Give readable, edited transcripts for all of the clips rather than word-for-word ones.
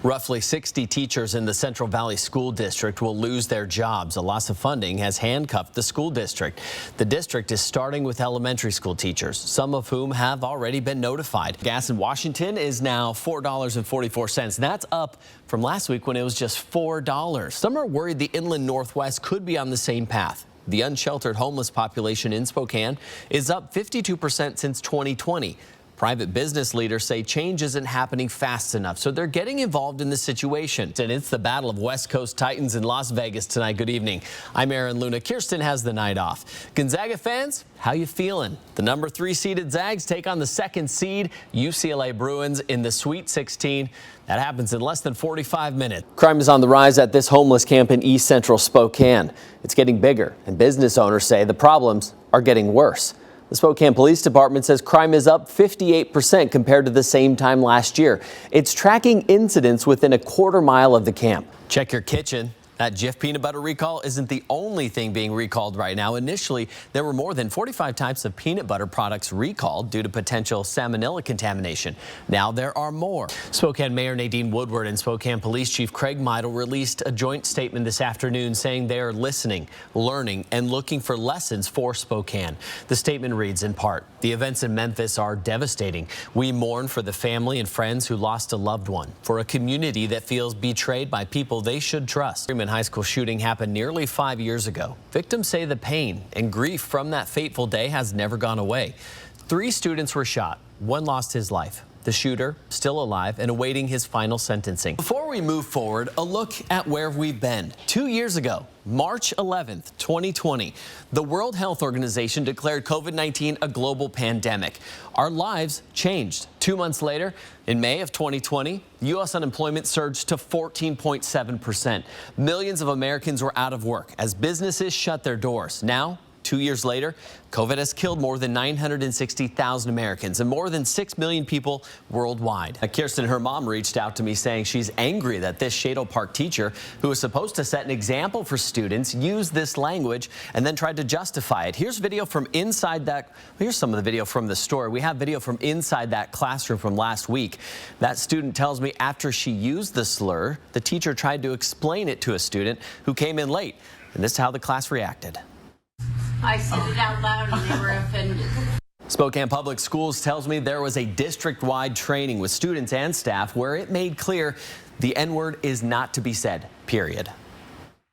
Roughly 60 teachers in the Central Valley School District will lose their jobs. A loss of funding has handcuffed the school district. The district is starting with elementary school teachers, some of whom have already been notified. Gas in Washington is now $4.44. That's up from last week when it was just $4. Some are worried the inland Northwest could be on the same path. The unsheltered homeless population in Spokane is up 52% since 2020. Private business leaders say change isn't happening fast enough, so they're getting involved in the situation. And it's the battle of West Coast Titans in Las Vegas tonight. Good evening. I'm Aaron Luna. Kirsten has the night off. Gonzaga fans, how you feeling? The number 3 seeded Zags take on the 2nd seed UCLA Bruins in the Sweet 16. That happens in less than 45 minutes. Crime is on the rise at this homeless camp in East Central Spokane. It's getting bigger, and business owners say the problems are getting worse. The Spokane Police Department says crime is up 58% compared to the same time last year. It's tracking incidents within a quarter mile of the camp. Check your kitchen. That Jif peanut butter recall isn't the only thing being recalled right now. Initially, there were more than 45 types of peanut butter products recalled due to potential salmonella contamination. Now there are more. Spokane Mayor Nadine Woodward and Spokane Police Chief Craig Meidel released a joint statement this afternoon saying they are listening, learning, and looking for lessons for Spokane. The statement reads in part, "The events in Memphis are devastating. We mourn for the family and friends who lost a loved one, for a community that feels betrayed by people they should trust." High school shooting happened nearly 5 years ago. Victims say the pain and grief from that fateful day has never gone away. 3 students were shot. 1 lost his life. The shooter still alive and awaiting his final sentencing. Before we move forward, a look at where we've been. 2 years ago, March 11th, 2020, the World Health Organization declared COVID-19 a global pandemic. Our lives changed. 2 months later, in May of 2020, U.S. unemployment surged to 14.7%. Millions of Americans were out of work as businesses shut their doors. Now, 2 years later, COVID has killed more than 960,000 Americans and more than 6 million people worldwide. Kirsten and her mom reached out to me saying she's angry that this Shadle Park teacher, who was supposed to set an example for students, used this language and then tried to justify it. Here's video from inside that. Here's some of the video from the story. We have video from inside that classroom from last week. That student tells me after she used the slur, the teacher tried to explain it to a student who came in late. And this is how the class reacted. I said it out loud and they were offended. Spokane Public Schools tells me there was a district-wide training with students and staff where it made clear the N-word is not to be said, period.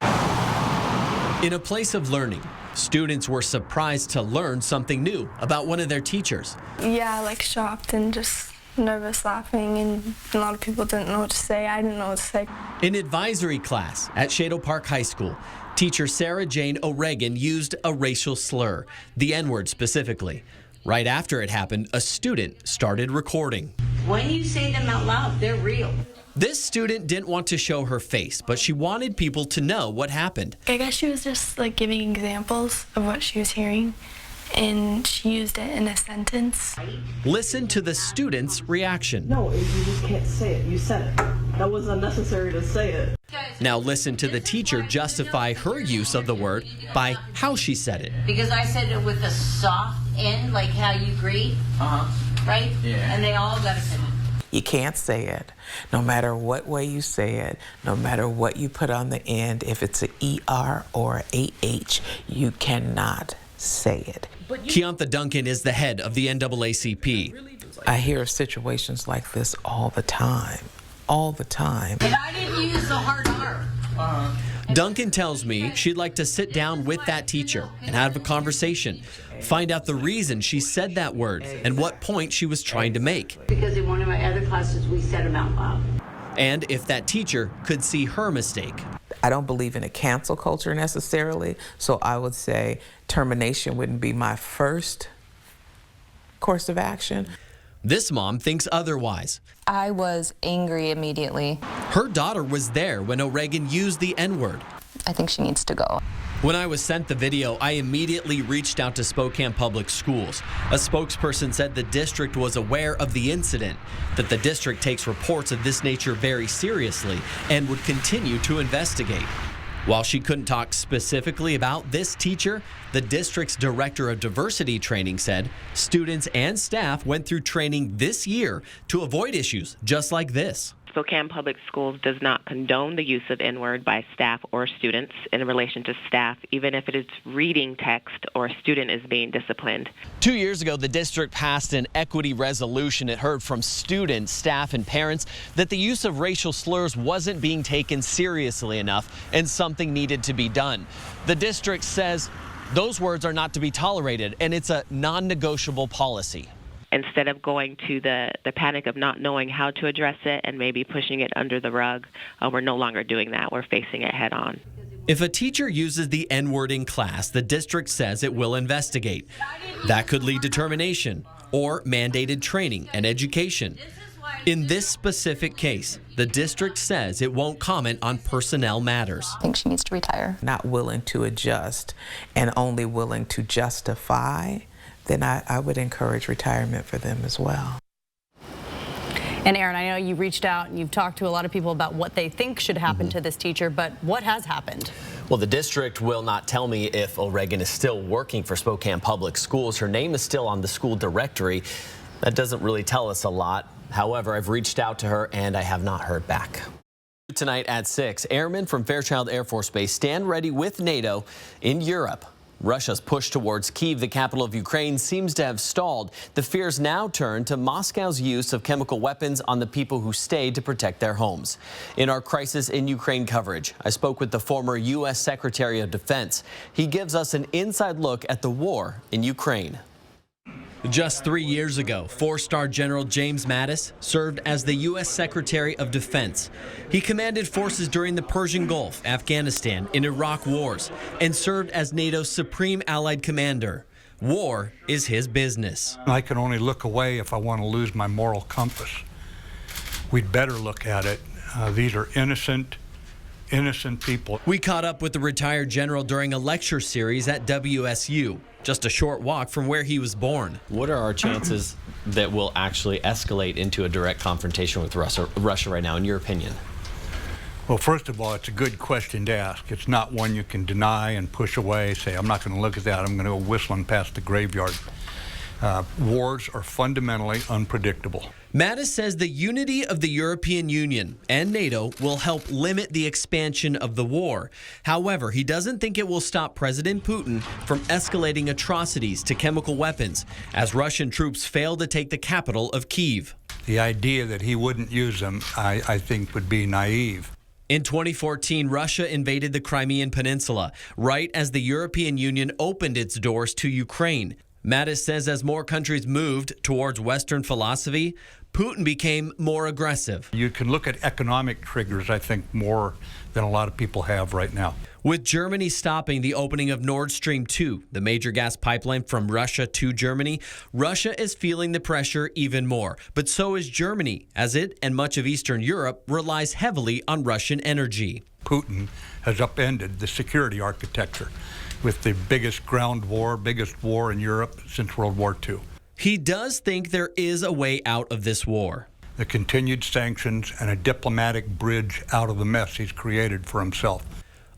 In a place of learning, students were surprised to learn something new about one of their teachers. Yeah, like shocked and just nervous, laughing, and a lot of people didn't know what to say. I didn't know what to say. In advisory class at Shadle Park High School, teacher Sarah Jane O'Regan used a racial slur, the N-word specifically. Right after it happened, a student started recording. When you say them out loud, they're real. This student didn't want to show her face, but she wanted people to know what happened. I guess she was just like giving examples of what she was hearing, and she used it in a sentence. Listen to the student's reaction. No, you just can't say it. You said it. That was unnecessary to say it. Now listen to the teacher justify her use of the word by how she said it. Because I said it with a soft end, like how you greet, right? Yeah. And they all got offended. You can't say it, no matter what way you say it, no matter what you put on the end. If it's an ER or an AH, you cannot say it. Keonta Duncan is the head of the NAACP. I hear of situations like this all the time. All the time. And I didn't use the hard R. Duncan tells me she'd like to sit down with that teacher and have a conversation, find out the reason she said that word and what point she was trying to make. Because in one of my other classes, we said them out loud. And if that teacher could see her mistake. I don't believe in a cancel culture necessarily, so I would say termination wouldn't be my first course of action. This mom thinks otherwise. I was angry immediately. Her daughter was there when O'Regan used the N-word. I think she needs to go. When I was sent the video, I immediately reached out to Spokane Public Schools. A spokesperson said the district was aware of the incident, that the district takes reports of this nature very seriously and would continue to investigate. While she couldn't talk specifically about this teacher, the district's director of diversity training said students and staff went through training this year to avoid issues just like this. Spokane Public Schools does not condone the use of N-word by staff or students in relation to staff, even if it is reading text or a student is being disciplined. 2 years ago, the district passed an equity resolution. It heard from students, staff, and parents that the use of racial slurs wasn't being taken seriously enough and something needed to be done. The district says those words are not to be tolerated, and it's a non-negotiable policy. Instead of going to the panic of not knowing how to address it and maybe pushing it under the rug, we're no longer doing that. We're facing it head on. If a teacher uses the N-word in class, the district says it will investigate. That could lead to termination or mandated training and education. In this specific case, the district says it won't comment on personnel matters. I think she needs to retire. Not willing to adjust and only willing to justify, then I would encourage retirement for them as well. And Aaron, I know you reached out and you've talked to a lot of people about what they think should happen to this teacher, but what has happened? Well, the district will not tell me if O'Regan is still working for Spokane Public Schools. Her name is still on the school directory. That doesn't really tell us a lot. However, I've reached out to her and I have not heard back. Tonight at 6, airmen from Fairchild Air Force Base stand ready with NATO in Europe. Russia's push towards Kyiv, the capital of Ukraine, seems to have stalled. The fears now turn to Moscow's use of chemical weapons on the people who stayed to protect their homes. In our Crisis in Ukraine coverage, I spoke with the former U.S. Secretary of Defense. He gives us an inside look at the war in Ukraine. Just 3 years ago, four-star General James Mattis served as the U.S. Secretary of Defense. He commanded forces during the Persian Gulf, Afghanistan, and Iraq wars, and served as NATO's Supreme Allied Commander. War is his business. I can only look away if I want to lose my moral compass. We'd better look at it. These are innocent people. We caught up with the retired general during a lecture series at WSU, just a short walk from where he was born. What are our chances that we'll actually escalate into a direct confrontation with Russia right now, in your opinion? Well, first of all, it's a good question to ask. It's not one you can deny and push away, say, I'm not going to look at that, I'm going to go whistling past the graveyard. Wars are fundamentally unpredictable. Mattis says the unity of the European Union and NATO will help limit the expansion of the war. However, he doesn't think it will stop President Putin from escalating atrocities to chemical weapons as Russian troops fail to take the capital of Kyiv. The idea that he wouldn't use them, I think, would be naive. In 2014, Russia invaded the Crimean Peninsula, right as the European Union opened its doors to Ukraine. Mattis says as more countries moved towards Western philosophy, Putin became more aggressive. You can look at economic triggers, I think, more than a lot of people have right now. With Germany stopping the opening of Nord Stream 2, the major gas pipeline from Russia to Germany, Russia is feeling the pressure even more. But so is Germany, as it and much of Eastern Europe relies heavily on Russian energy. Putin has upended the security architecture with the biggest war in Europe since World War II. He does think there is a way out of this war. The continued sanctions and a diplomatic bridge out of the mess he's created for himself.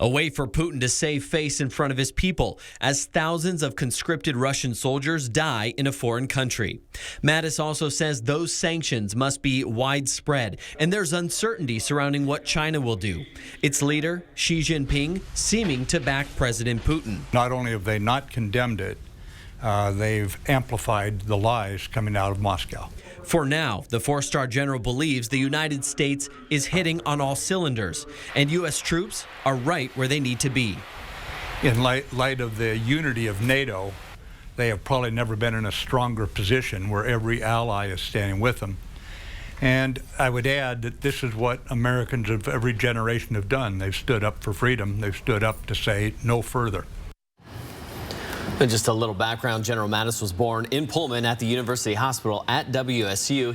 A way for Putin to save face in front of his people as thousands of conscripted Russian soldiers die in a foreign country. Mattis also says those sanctions must be widespread, and there's uncertainty surrounding what China will do. Its leader, Xi Jinping, seeming to back President Putin. Not only have they not condemned it, they've amplified the lies coming out of Moscow. For now, the four-star general believes the United States is hitting on all cylinders, and U.S. troops are right where they need to be. In light of the unity of NATO, they have probably never been in a stronger position where every ally is standing with them. And I would add that this is what Americans of every generation have done. They've stood up for freedom. They've stood up to say no further. And just a little background, General Mattis was born in Pullman at the University Hospital at WSU.